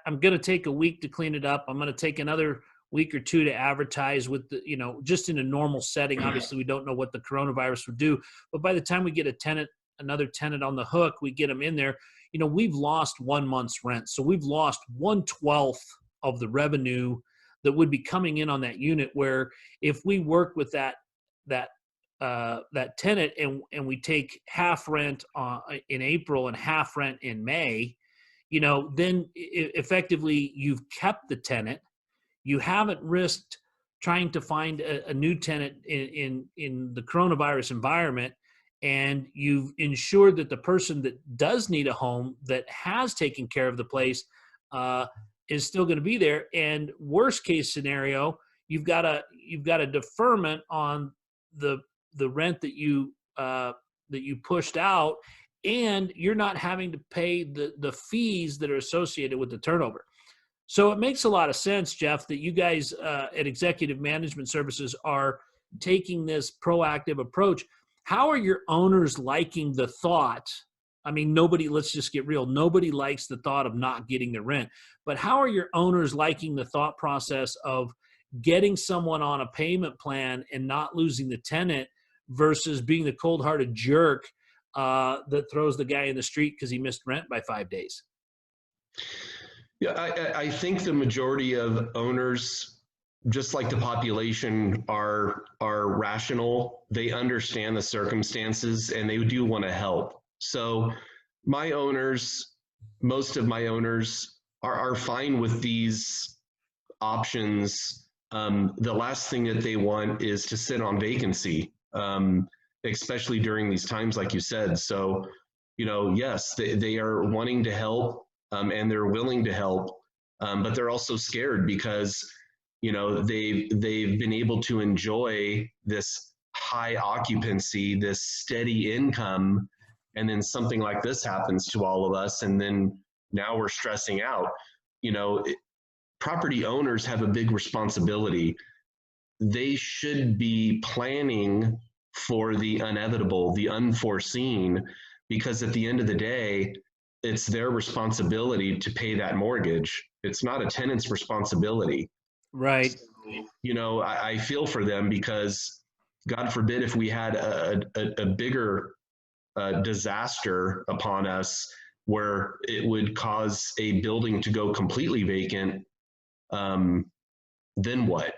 I'm going to take a week to clean it up. I'm going to take another week or two to advertise with the, just in a normal setting. Obviously, we don't know what the coronavirus would do, but by the time we get another tenant on the hook, we get them in there, we've lost 1 month's rent. So we've lost 1/12 of the revenue that would be coming in on that unit, where if we work with that tenant and we take half rent in April and half rent in May, then effectively you've kept the tenant. You haven't risked trying to find a new tenant in the coronavirus environment, and you've ensured that the person that does need a home that has taken care of the place is still going to be there. And worst case scenario, you've got a deferment on the rent that you pushed out, and you're not having to pay the fees that are associated with the turnover. So it makes a lot of sense, Jeff, that you guys at Executive Management Services are taking this proactive approach. How are your owners liking the thought? I mean, let's just get real. Nobody likes the thought of not getting the rent. But how are your owners liking the thought process of getting someone on a payment plan and not losing the tenant versus being the cold-hearted jerk that throws the guy in the street because he missed rent by 5 days? Yeah, I think the majority of owners, just like the population, are rational. They understand the circumstances and they do want to help. So most of my owners are fine with these options. The last thing that they want is to sit on vacancy, especially during these times, like you said. So, yes, they are wanting to help. And they're willing to help, but they're also scared because, they've been able to enjoy this high occupancy, this steady income, and then something like this happens to all of us, and then now we're stressing out. Property owners have a big responsibility. They should be planning for the inevitable, the unforeseen, because at the end of the day, it's their responsibility to pay that mortgage. It's not a tenant's responsibility. Right. So, I feel for them because, God forbid, if we had a bigger disaster upon us where it would cause a building to go completely vacant, then what?